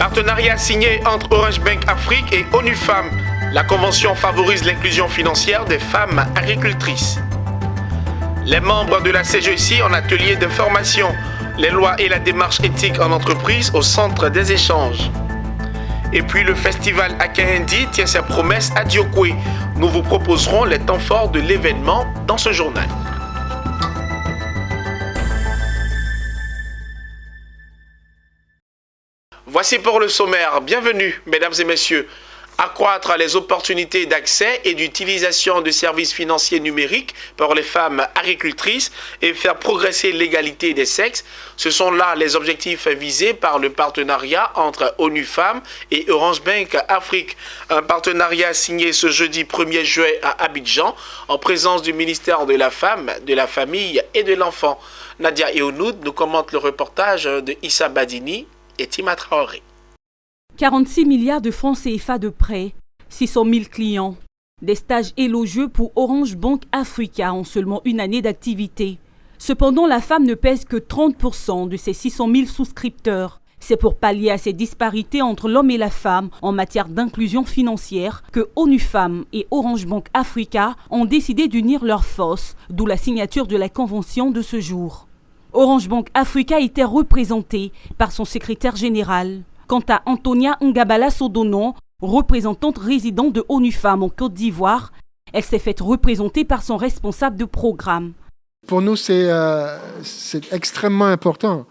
Partenariat signé entre Orange Bank Afrique et ONU Femmes. La convention favorise l'inclusion financière des femmes agricultrices. Les membres de la CGEC en atelier de formation. Les lois et la démarche éthique en entreprise au centre des échanges. Et puis le festival Akaindi tient ses promesses à Diokwe. Nous vous proposerons les temps forts de l'événement dans ce journal. Voici pour le sommaire. Bienvenue, mesdames et messieurs. Accroître les opportunités d'accès et d'utilisation de services financiers numériques par les femmes agricultrices et faire progresser l'égalité des sexes, ce sont là les objectifs visés par le partenariat entre ONU Femmes et Orange Bank Afrique. Un partenariat signé ce jeudi 1er juillet à Abidjan en présence du ministère de la Femme, de la Famille et de l'Enfant. Nadia Eonoud nous commente le reportage de Issa Badini et Tima Traoré. 46 milliards de francs CFA de prêts, 600 000 clients. Des stages élogieux pour Orange Bank Africa en seulement une année d'activité. Cependant, la femme ne pèse que 30% de ses 600 000 souscripteurs. C'est pour pallier à ces disparités entre l'homme et la femme en matière d'inclusion financière que ONU Femmes et Orange Bank Africa ont décidé d'unir leurs forces, d'où la signature de la convention de ce jour. Orange Bank Africa était représentée par son secrétaire général. Quant à Antonia Ngabala Sodonon, représentante résidente de ONU Femmes en Côte d'Ivoire, elle s'est faite représenter par son responsable de programme. Pour nous, c'est extrêmement important.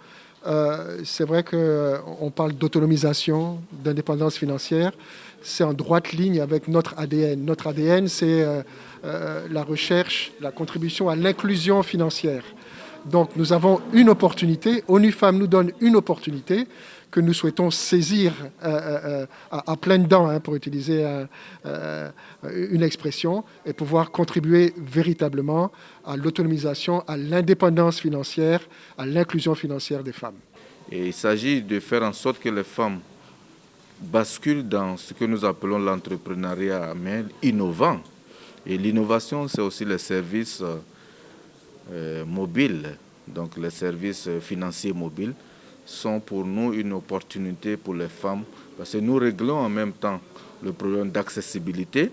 C'est vrai qu'on parle d'autonomisation, d'indépendance financière. C'est en droite ligne avec notre ADN. Notre ADN, c'est la recherche, la contribution à l'inclusion financière. Donc nous avons une opportunité, ONU Femmes nous donne une opportunité que nous souhaitons saisir à pleines dents, pour utiliser une expression, et pouvoir contribuer véritablement à l'autonomisation, à l'indépendance financière, à l'inclusion financière des femmes. Et il s'agit de faire en sorte que les femmes basculent dans ce que nous appelons l'entrepreneuriat innovant. Et l'innovation, c'est aussi les services mobiles, donc les services financiers mobiles sont pour nous une opportunité pour les femmes parce que nous réglons en même temps le problème d'accessibilité,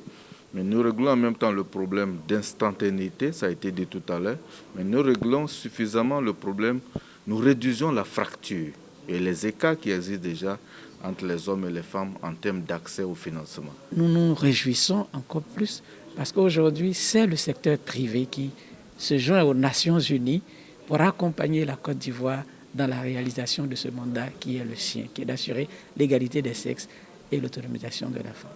mais nous réglons en même temps le problème d'instantanéité, ça a été dit tout à l'heure, mais nous réglons suffisamment le problème, nous réduisons la fracture et les écarts qui existent déjà entre les hommes et les femmes en termes d'accès au financement. Nous nous réjouissons encore plus parce qu'aujourd'hui, c'est le secteur privé qui se joint aux Nations Unies pour accompagner la Côte d'Ivoire dans la réalisation de ce mandat qui est le sien, qui est d'assurer l'égalité des sexes et l'autonomisation de la femme.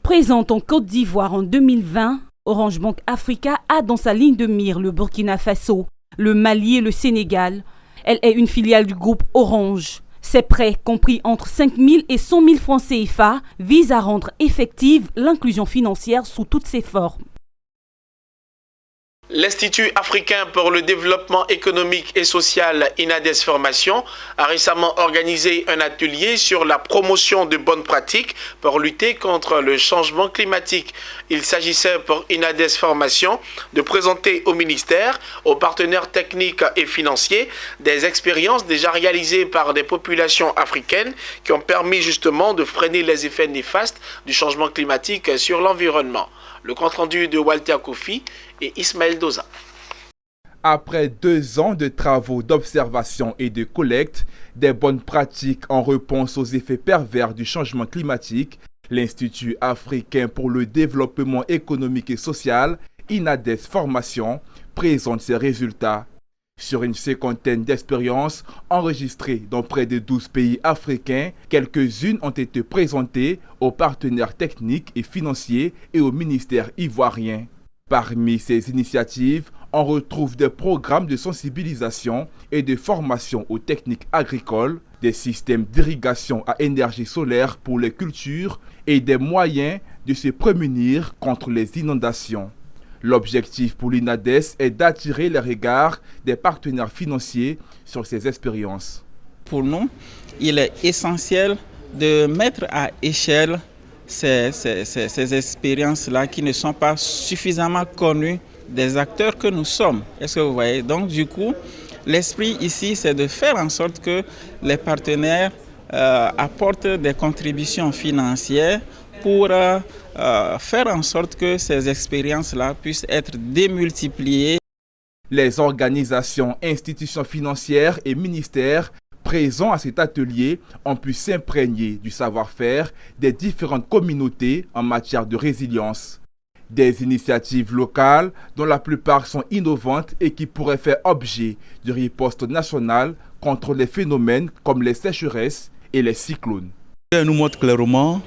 Présente en Côte d'Ivoire en 2020, Orange Bank Africa a dans sa ligne de mire le Burkina Faso, le Mali et le Sénégal. Elle est une filiale du groupe Orange. Ces prêts, compris entre 5 000 et 100 000 francs CFA, visent à rendre effective l'inclusion financière sous toutes ses formes. L'Institut africain pour le développement économique et social INADES Formation a récemment organisé un atelier sur la promotion de bonnes pratiques pour lutter contre le changement climatique. Il s'agissait pour INADES Formation de présenter au ministère, aux partenaires techniques et financiers, des expériences déjà réalisées par des populations africaines qui ont permis justement de freiner les effets néfastes du changement climatique sur l'environnement. Le compte-rendu de Walter Kofi et Ismaël Doza. Après 2 ans de travaux d'observation et de collecte des bonnes pratiques en réponse aux effets pervers du changement climatique, l'Institut africain pour le développement économique et social, INADES Formation, présente ses résultats. Sur une 50aine d'expériences enregistrées dans près de 12 pays africains, quelques-unes ont été présentées aux partenaires techniques et financiers et au ministère ivoirien. Parmi ces initiatives, on retrouve des programmes de sensibilisation et de formation aux techniques agricoles, des systèmes d'irrigation à énergie solaire pour les cultures et des moyens de se prémunir contre les inondations. L'objectif pour l'INADES est d'attirer les regards des partenaires financiers sur ces expériences. Pour nous, il est essentiel de mettre à échelle ces expériences-là qui ne sont pas suffisamment connues des acteurs que nous sommes. Est-ce que vous voyez? Donc du coup, l'esprit ici, c'est de faire en sorte que les partenaires apportent des contributions financières pour faire en sorte que ces expériences-là puissent être démultipliées. Les organisations, institutions financières et ministères présents à cet atelier ont pu s'imprégner du savoir-faire des différentes communautés en matière de résilience. Des initiatives locales dont la plupart sont innovantes et qui pourraient faire objet de riposte nationale contre les phénomènes comme les sécheresses et les cyclones. Elle nous montre clairement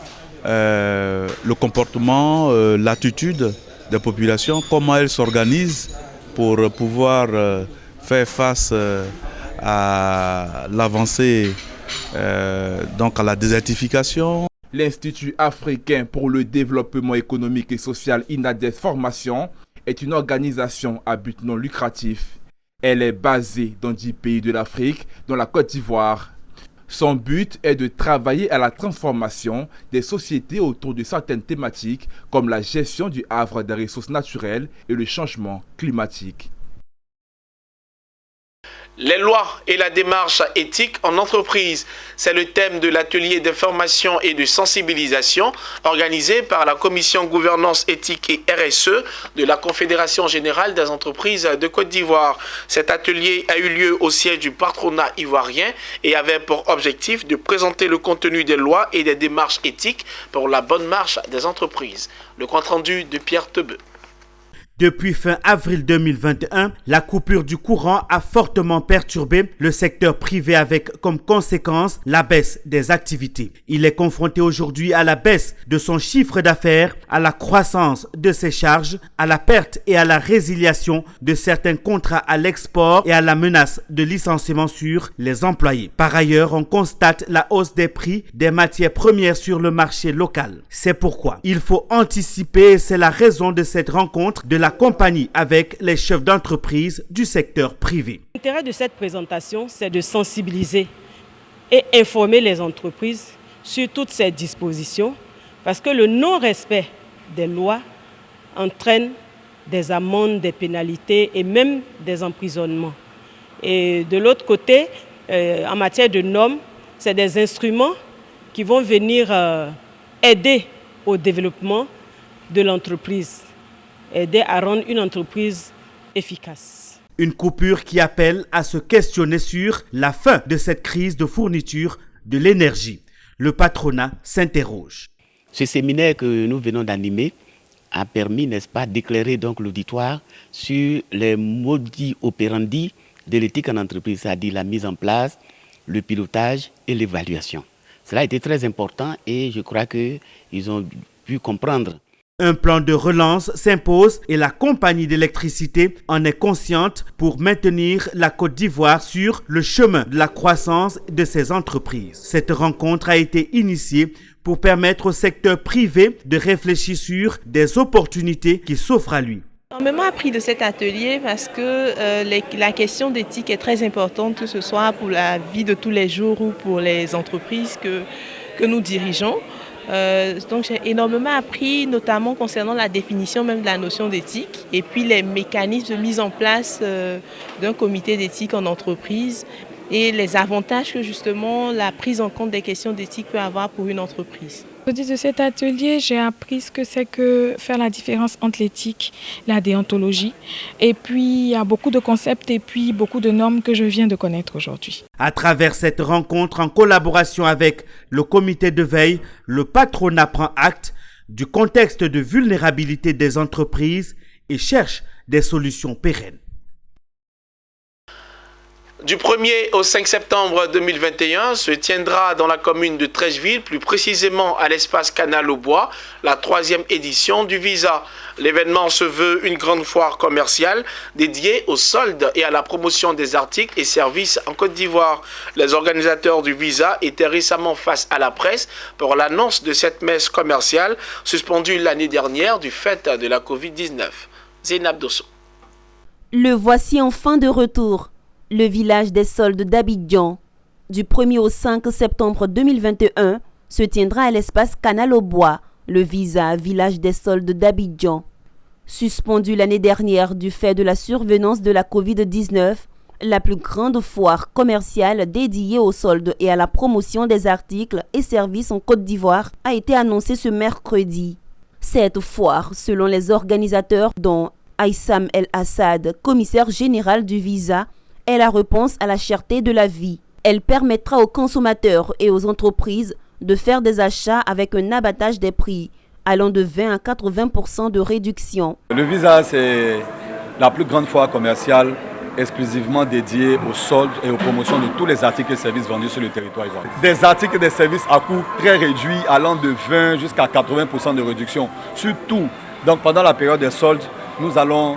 le comportement, l'attitude des populations, comment elles s'organisent pour pouvoir faire face à l'avancée, donc à la désertification. L'Institut africain pour le développement économique et social INADES Formation est une organisation à but non lucratif. Elle est basée dans 10 pays de l'Afrique, dont la Côte d'Ivoire. Son but est de travailler à la transformation des sociétés autour de certaines thématiques comme la gestion du havre des ressources naturelles et le changement climatique. Les lois et la démarche éthique en entreprise, c'est le thème de l'atelier d'information et de sensibilisation organisé par la Commission Gouvernance éthique et RSE de la Confédération générale des entreprises de Côte d'Ivoire. Cet atelier a eu lieu au siège du patronat ivoirien et avait pour objectif de présenter le contenu des lois et des démarches éthiques pour la bonne marche des entreprises. Le compte-rendu de Pierre Tebeu. Depuis fin avril 2021, la coupure du courant a fortement perturbé le secteur privé avec comme conséquence la baisse des activités. Il est confronté aujourd'hui à la baisse de son chiffre d'affaires, à la croissance de ses charges, à la perte et à la résiliation de certains contrats à l'export et à la menace de licenciement sur les employés. Par ailleurs, on constate la hausse des prix des matières premières sur le marché local. C'est pourquoi il faut anticiper et c'est la raison de cette rencontre de la compagnie avec les chefs d'entreprise du secteur privé. L'intérêt de cette présentation, c'est de sensibiliser et informer les entreprises sur toutes ces dispositions parce que le non-respect des lois entraîne des amendes, des pénalités et même des emprisonnements. Et de l'autre côté, en matière de normes, c'est des instruments qui vont venir aider au développement de l'entreprise, aider à rendre une entreprise efficace. Une coupure qui appelle à se questionner sur la fin de cette crise de fourniture de l'énergie. Le patronat s'interroge. Ce séminaire que nous venons d'animer a permis, n'est-ce pas, d'éclairer donc l'auditoire sur les modus operandi de l'éthique en entreprise, c'est-à-dire la mise en place, le pilotage et l'évaluation. Cela a été très important et je crois qu'ils ont pu comprendre. Un plan de relance s'impose et la compagnie d'électricité en est consciente pour maintenir la Côte d'Ivoire sur le chemin de la croissance de ses entreprises. Cette rencontre a été initiée pour permettre au secteur privé de réfléchir sur des opportunités qui s'offrent à lui. J'ai énormément appris de cet atelier parce que la question d'éthique est très importante, que ce soit pour la vie de tous les jours ou pour les entreprises que nous dirigeons. Donc j'ai énormément appris, notamment concernant la définition même de la notion d'éthique et puis les mécanismes de mise en place d'un comité d'éthique en entreprise et les avantages que justement la prise en compte des questions d'éthique peut avoir pour une entreprise. Au cours de cet atelier, j'ai appris ce que c'est que faire la différence entre l'éthique et la déontologie. Et puis, il y a beaucoup de concepts et puis beaucoup de normes que je viens de connaître aujourd'hui. À travers cette rencontre, en collaboration avec le comité de veille, le patronat prend acte du contexte de vulnérabilité des entreprises et cherche des solutions pérennes. Du 1er au 5 septembre 2021 se tiendra dans la commune de Treichville, plus précisément à l'espace Canal au Bois, la 3e édition du Visa. L'événement se veut une grande foire commerciale dédiée aux soldes et à la promotion des articles et services en Côte d'Ivoire. Les organisateurs du Visa étaient récemment face à la presse pour l'annonce de cette messe commerciale suspendue l'année dernière du fait de la Covid-19. Zeynab Dosso. Le voici enfin de retour. Le village des soldes d'Abidjan. Du 1er au 5 septembre 2021 se tiendra à l'espace Canal au Bois, le Visa, village des soldes d'Abidjan. Suspendu l'année dernière du fait de la survenance de la Covid-19, La plus grande foire commerciale dédiée aux soldes et à la promotion des articles et services en Côte d'Ivoire a été annoncée ce mercredi. Cette foire, selon les organisateurs dont Aïssam El Assad, commissaire général du Visa, est la réponse à la cherté de la vie. Elle permettra aux consommateurs et aux entreprises de faire des achats avec un abattage des prix allant de 20 à 80% de réduction. Le Visa, c'est la plus grande foire commerciale exclusivement dédiée aux soldes et aux promotions de tous les articles et services vendus sur le territoire ivoirien. Des articles et des services à coût très réduit, allant de 20 jusqu'à 80% de réduction sur tout. Donc pendant la période des soldes, nous allons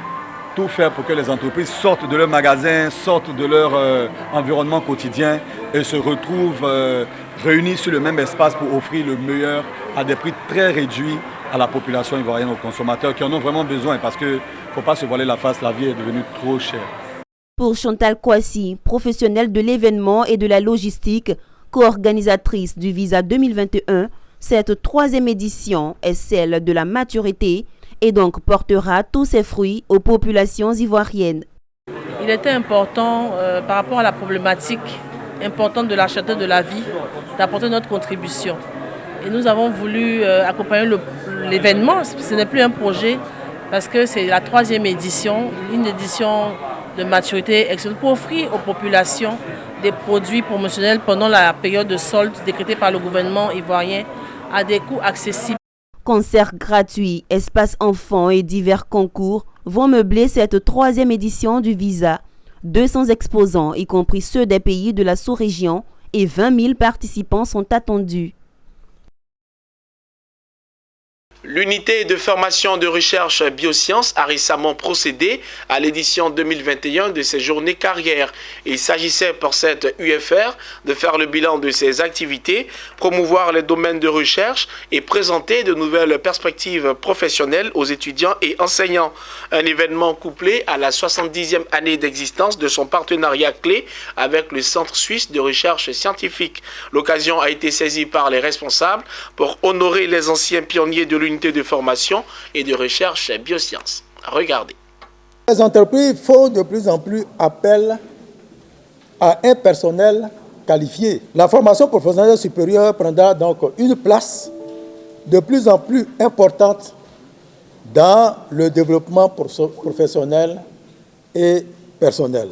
tout faire pour que les entreprises sortent de leur magasin, sortent de leur environnement quotidien et se retrouvent réunis sur le même espace pour offrir le meilleur à des prix très réduits à la population ivoirienne, aux consommateurs qui en ont vraiment besoin parce qu'il ne faut pas se voiler la face, la vie est devenue trop chère. Pour Chantal Kouassi, professionnelle de l'événement et de la logistique, co-organisatrice du Visa 2021, cette troisième édition est celle de la maturité et donc portera tous ses fruits aux populations ivoiriennes. Il était important, par rapport à la problématique importante de la cherté de la vie, d'apporter notre contribution. Et nous avons voulu accompagner l'événement. Ce n'est plus un projet parce que c'est la troisième édition, une édition de maturité pour offrir aux populations des produits promotionnels pendant la période de solde décrétée par le gouvernement ivoirien à des coûts accessibles. Concerts gratuits, espaces enfants et divers concours vont meubler cette troisième édition du Visa. 200 exposants, y compris ceux des pays de la sous-région, et 20 000 participants sont attendus. L'unité de formation de recherche biosciences a récemment procédé à l'édition 2021 de ses journées carrières. Il s'agissait pour cette UFR de faire le bilan de ses activités, promouvoir les domaines de recherche et présenter de nouvelles perspectives professionnelles aux étudiants et enseignants. Un événement couplé à la 70e année d'existence de son partenariat clé avec le Centre suisse de recherche scientifique. L'occasion a été saisie par les responsables pour honorer les anciens pionniers de l'unité de formation et de recherche biosciences. Regardez. Les entreprises font de plus en plus appel à un personnel qualifié. La formation professionnelle supérieure prendra donc une place de plus en plus importante dans le développement professionnel et personnel.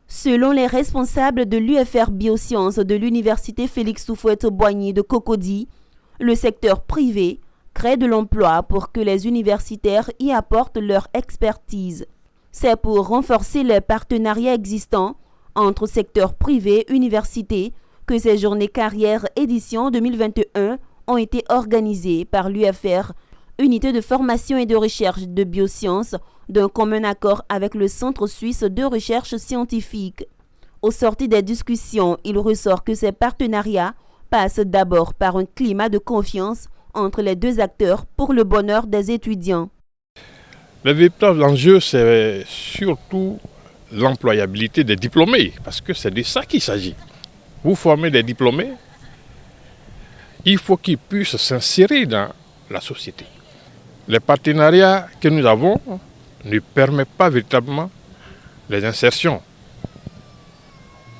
Selon les responsables de l'UFR Biosciences de l'Université Félix Houphouët-Boigny de Cocody, le secteur privé crée de l'emploi pour que les universitaires y apportent leur expertise. C'est pour renforcer les partenariats existants entre secteur privé et université que ces journées carrières édition 2021 ont été organisées par l'UFR, unité de formation et de recherche de biosciences, d'un commun accord avec le Centre suisse de recherche scientifique. Au sortir des discussions, il ressort que ces partenariats passent d'abord par un climat de confiance entre les deux acteurs pour le bonheur des étudiants. Le véritable enjeu, c'est surtout l'employabilité des diplômés, parce que c'est de ça qu'il s'agit. Vous formez des diplômés, il faut qu'ils puissent s'insérer dans la société. Les partenariats que nous avons ne permettent pas véritablement les insertions.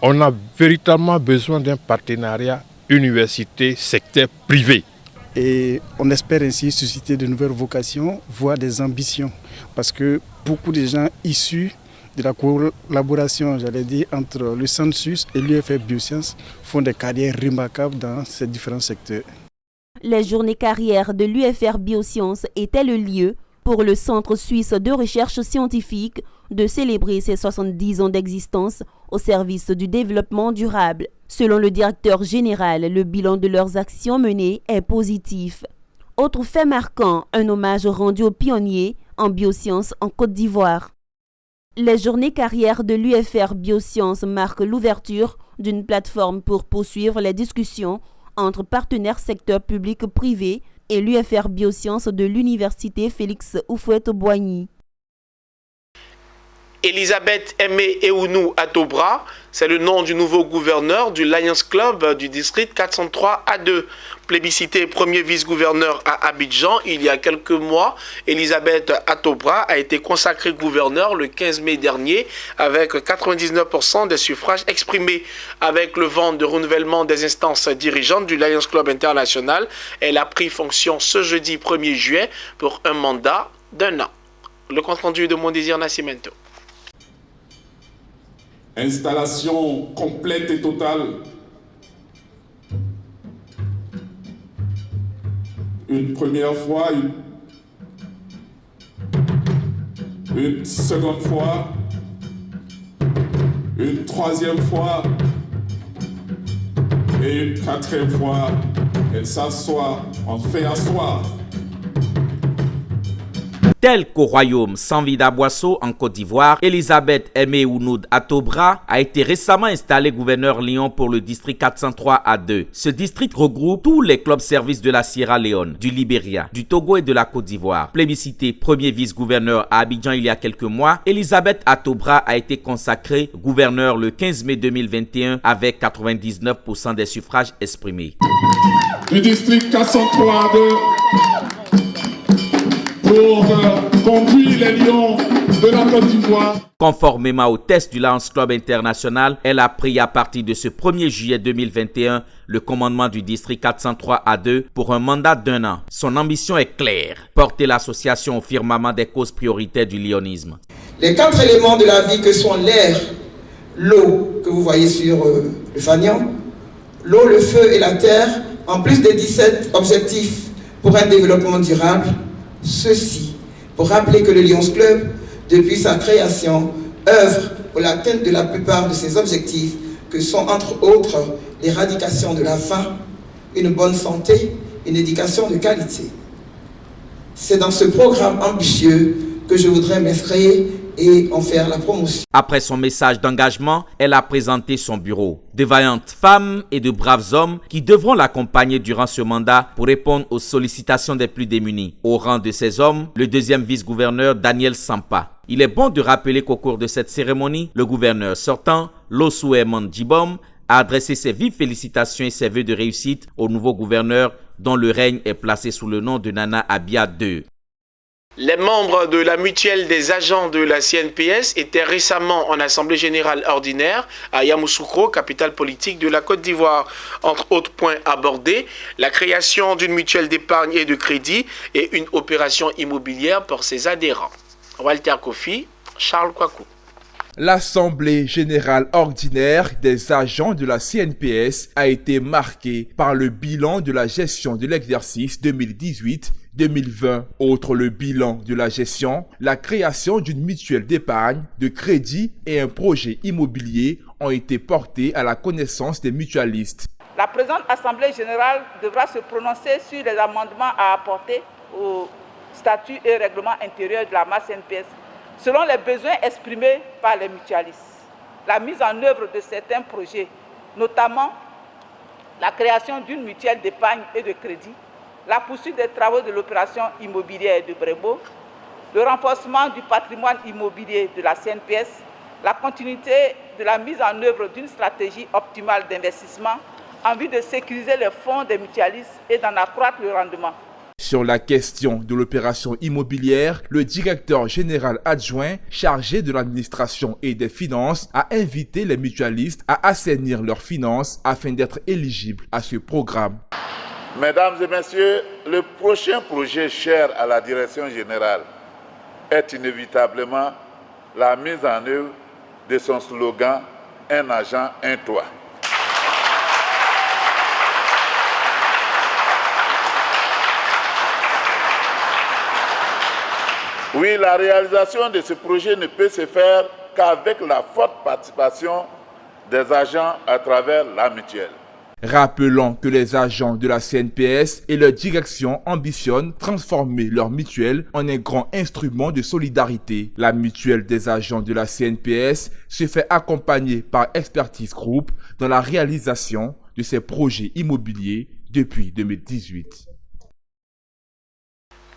On a véritablement besoin d'un partenariat université-secteur privé. Et on espère ainsi susciter de nouvelles vocations, voire des ambitions. Parce que beaucoup de gens issus de la collaboration, j'allais dire, entre le Centre suisse et l'UFR Biosciences font des carrières remarquables dans ces différents secteurs. Les journées carrières de l'UFR Biosciences étaient le lieu pour le Centre suisse de recherche scientifique de célébrer ses 70 ans d'existence au service du développement durable. Selon le directeur général, le bilan de leurs actions menées est positif. Autre fait marquant, un hommage rendu aux pionniers en biosciences en Côte d'Ivoire. Les journées carrières de l'UFR Biosciences marquent l'ouverture d'une plateforme pour poursuivre les discussions entre partenaires secteur public-privé et l'UFR Biosciences de l'Université Félix Houphouët-Boigny. Elisabeth Aimé Eounou Atobra, c'est le nom du nouveau gouverneur du Lions Club du district 403 A2. Plébiscité premier vice-gouverneur à Abidjan il y a quelques mois, Elisabeth Atobra a été consacrée gouverneur le 15 mai dernier avec 99% des suffrages exprimés. Avec le vent de renouvellement des instances dirigeantes du Lions Club International, elle a pris fonction ce jeudi 1er juillet pour un mandat d'1 an. Le compte-rendu de Mon Désir Nascimento. Installation complète et totale. Une première fois, une seconde fois, une troisième fois et une quatrième fois. Elle s'assoit, on fait asseoir. Tel qu'au royaume Sanvida Boisseau en Côte d'Ivoire, Elisabeth Aimé Eounou Atobra a été récemment installée gouverneur Lyon pour le district 403 A2. Ce district regroupe tous les clubs services de la Sierra Leone, du Libéria, du Togo et de la Côte d'Ivoire. Plébiscité premier vice-gouverneur à Abidjan il y a quelques mois, Elisabeth Atobra a été consacrée gouverneur le 15 mai 2021 avec 99% des suffrages exprimés. Du district 403 A2. Pour conduire les Lions de la Côte d'Ivoire. Conformément au test du Lions Club International, elle a pris à partir de ce 1er juillet 2021 le commandement du district 403 A2 pour un mandat d'1 an. Son ambition est claire, porter l'association au firmament des causes prioritaires du lyonisme. Les 4 éléments de la vie que sont l'air, l'eau que vous voyez sur le fanion, l'eau, le feu et la terre, en plus des 17 objectifs pour un développement durable. Ceci pour rappeler que le Lions Club, depuis sa création, œuvre pour l'atteinte de la plupart de ses objectifs, que sont entre autres l'éradication de la faim, une bonne santé, une éducation de qualité. C'est dans ce programme ambitieux que je voudrais m'inscrire et en faire la promotion. Après son message d'engagement, elle a présenté son bureau. De vaillantes femmes et de braves hommes qui devront l'accompagner durant ce mandat pour répondre aux sollicitations des plus démunis. Au rang de ces hommes, le deuxième vice-gouverneur Daniel Sampa. Il est bon de rappeler qu'au cours de cette cérémonie, le gouverneur sortant, Losoué Mandjibom, a adressé ses vives félicitations et ses vœux de réussite au nouveau gouverneur dont le règne est placé sous le nom de Nana Abia II. Les membres de la mutuelle des agents de la CNPS étaient récemment en assemblée générale ordinaire à Yamoussoukro, capitale politique de la Côte d'Ivoire. Entre autres points abordés, la création d'une mutuelle d'épargne et de crédit et une opération immobilière pour ses adhérents. Walter Kofi, Charles Kwaku. L'Assemblée générale ordinaire des agents de la CNPS a été marquée par le bilan de la gestion de l'exercice 2018-2020. Outre le bilan de la gestion, la création d'une mutuelle d'épargne, de crédit et un projet immobilier ont été portés à la connaissance des mutualistes. La présente Assemblée générale devra se prononcer sur les amendements à apporter au statut et règlement intérieur de la CNPS selon les besoins exprimés par les mutualistes. La mise en œuvre de certains projets, notamment la création d'une mutuelle d'épargne et de crédit, la poursuite des travaux de l'opération immobilière de Brébeau, le renforcement du patrimoine immobilier de la CNPS, la continuité de la mise en œuvre d'une stratégie optimale d'investissement en vue de sécuriser les fonds des mutualistes et d'en accroître le rendement. Sur la question de l'opération immobilière, le directeur général adjoint chargé de l'administration et des finances a invité les mutualistes à assainir leurs finances afin d'être éligibles à ce programme. Mesdames et messieurs, le prochain projet cher à la direction générale est inévitablement la mise en œuvre de son slogan « Un agent, un toit ». Oui, la réalisation de ce projet ne peut se faire qu'avec la forte participation des agents à travers la mutuelle. Rappelons que les agents de la CNPS et leur direction ambitionnent transformer leur mutuelle en un grand instrument de solidarité. La mutuelle des agents de la CNPS se fait accompagner par Expertise Group dans la réalisation de ses projets immobiliers depuis 2018.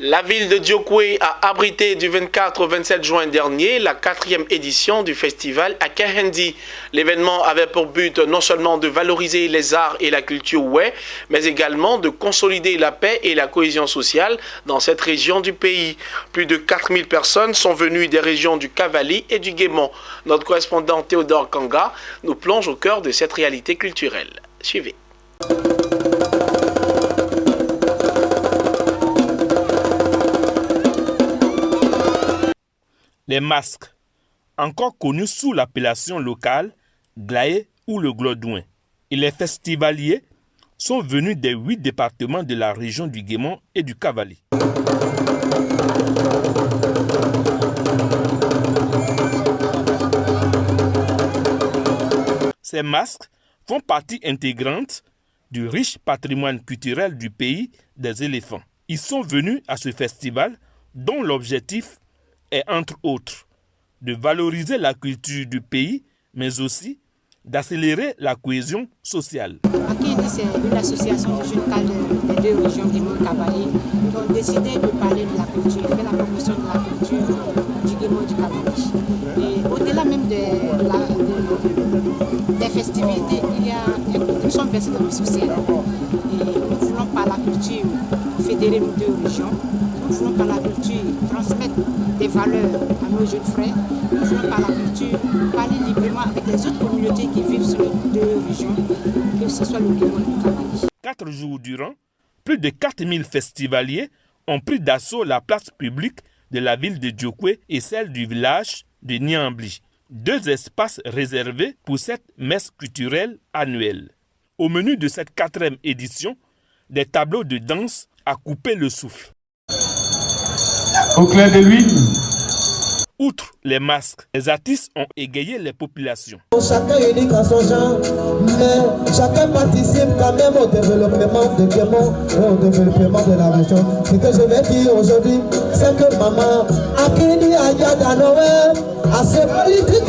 La ville de Djokwe a abrité du 24 au 27 juin dernier la 4e édition du festival Akehendi. L'événement avait pour but non seulement de valoriser les arts et la culture oué, mais également de consolider la paix et la cohésion sociale dans cette région du pays. Plus de 4000 personnes sont venues des régions du Cavali et du Guémon. Notre correspondant Théodore Kanga nous plonge au cœur de cette réalité culturelle. Suivez. Les masques, encore connus sous l'appellation locale Glaé ou le Glodouin, et les festivaliers sont venus des 8 départements de la région du Guémon et du Cavali. Ces masques font partie intégrante du riche patrimoine culturel du pays des éléphants. Ils sont venus à ce festival dont l'objectif est entre autres de valoriser la culture du pays, mais aussi d'accélérer la cohésion sociale. Akehendi, c'est une association de jeunes cadres des 2 régions Guémon et Cavali qui ont décidé de parler de la culture, faire la promotion de la culture du Guémon et du Cavali. Et au-delà même des festivités, nous sommes versés dans le social. Et nous voulons par la culture fédérer nos 2 régions. Nous voulons par la culture transmettre des valeurs à nos jeunes frères. Nous voulons par la culture parler librement avec les autres communautés qui vivent sur les 2 régions, que ce soit le Guémon et le Cavali. 4 jours durant, plus de 4000 festivaliers ont pris d'assaut la place publique de la ville de Djokwe et celle du village de Niambli. 2 espaces réservés pour cette messe culturelle annuelle. Au menu de cette 4e édition, des tableaux de danse à couper le souffle. Au clair de lune. Outre les masques, les artistes ont égayé les populations. Chacun est unique à son genre, mais chacun participe quand même au développement de Guémon et au développement de la région. Ce que je vais dire aujourd'hui, c'est que maman, Akehendi Aya Danoé, à ce politique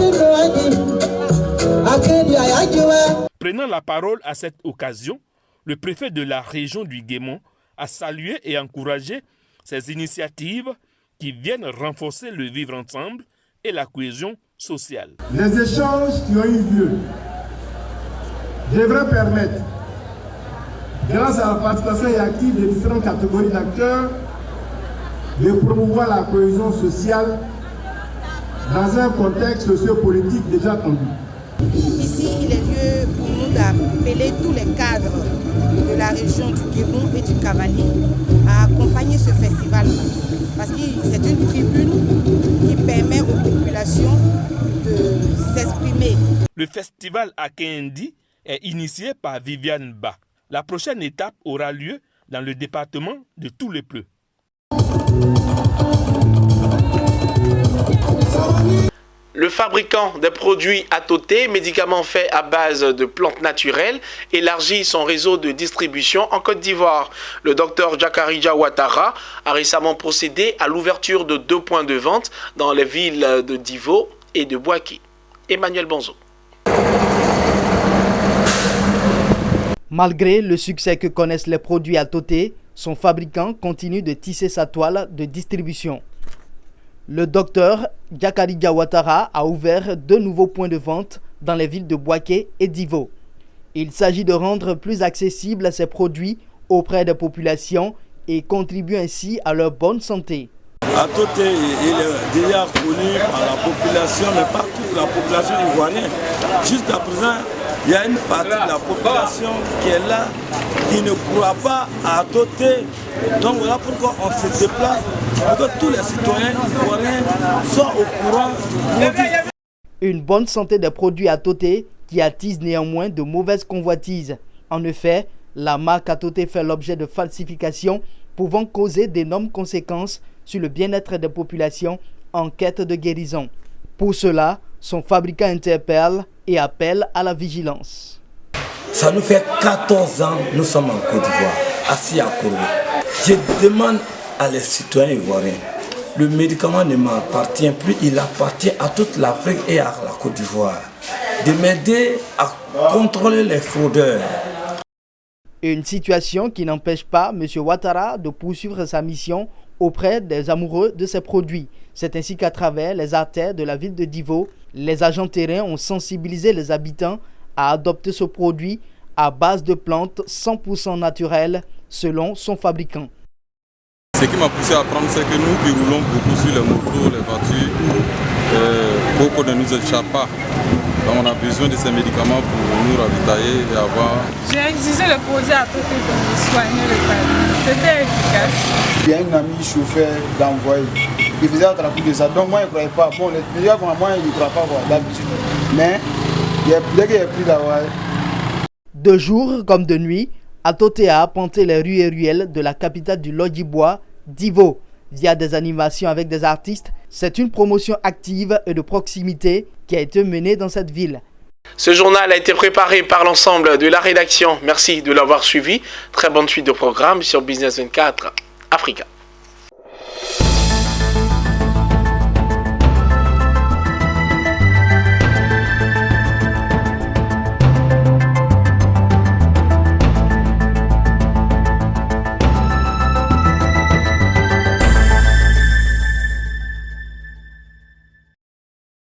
Akehendi Aya. Prenant la parole à cette occasion, le préfet de la région du Guémon a salué et encouragé ces initiatives qui viennent renforcer le vivre ensemble et la cohésion sociale. Les échanges qui ont eu lieu devraient permettre, grâce à la participation active des différentes catégories d'acteurs, de promouvoir la cohésion sociale dans un contexte sociopolitique déjà tendu. Ici, il est lieu pour nous d'appeler tous les cadres de la région du Guémon et du Cavali à accompagner ce festival parce que c'est une tribune qui permet aux populations de s'exprimer. Le festival Akehendi est initié par Viviane Ba. La prochaine étape aura lieu dans le département de Toulepleu. Le fabricant des produits Atoté, médicaments faits à base de plantes naturelles, élargit son réseau de distribution en Côte d'Ivoire. Le docteur Jakarija Ouattara a récemment procédé à l'ouverture de 2 points de vente dans les villes de Divo et de Bouaké. Emmanuel Bonzo. Malgré le succès que connaissent les produits Atoté, son fabricant continue de tisser sa toile de distribution. Le docteur Jakarija Ouattara a ouvert 2 nouveaux points de vente dans les villes de Bouaké et Divo. Il s'agit de rendre plus accessibles ces produits auprès des populations et contribuer ainsi à leur bonne santé. Atoté, il est déjà connu par la population, mais pas toute la population ivoirienne. Jusqu'à présent, il y a une partie de la population qui est là, qui ne pourra pas Atoté. Donc voilà pourquoi on se déplace, pour que tous les citoyens ivoiriens soient au courant du produit. Une bonne santé des produits Atoté qui attise néanmoins de mauvaises convoitises. En effet, la marque Atoté fait l'objet de falsifications pouvant causer d'énormes conséquences sur le bien-être des populations en quête de guérison. Pour cela, son fabricant interpelle et appelle à la vigilance. Ça nous fait 14 ans, nous sommes en Côte d'Ivoire, assis à Kourou. Je demande à les citoyens ivoiriens, le médicament ne m'appartient plus, il appartient à toute l'Afrique et à la Côte d'Ivoire, de m'aider à contrôler les fraudeurs. Une situation qui n'empêche pas M. Ouattara de poursuivre sa mission auprès des amoureux de ces produits. C'est ainsi qu'à travers les artères de la ville de Divo, les agents terrains ont sensibilisé les habitants à adopter ce produit à base de plantes 100% naturelles selon son fabricant. Ce qui m'a poussé à prendre, c'est que nous qui roulons beaucoup sur les motos, les voitures, beaucoup ne nous échappe pas. Donc on a besoin de ces médicaments pour nous ravitailler et avoir... J'ai exigé le projet à côté de me soigner le palais. C'était efficace. Il y a un ami chauffeur d'envoyer. Il faisait attraper de ça. Donc moi je ne croyais pas. Bon, les gens moi je ne crois pas d'habitude. Mais dès qu'il y a plus d'avoir... De jour comme de nuit, Atoté a arpenté les rues et ruelles de la capitale du Lodjibois, Divo. Via des animations avec des artistes, c'est une promotion active et de proximité qui a été menée dans cette ville. Ce journal a été préparé par l'ensemble de la rédaction. Merci de l'avoir suivi. Très bonne suite de programme sur Business 24 Africa.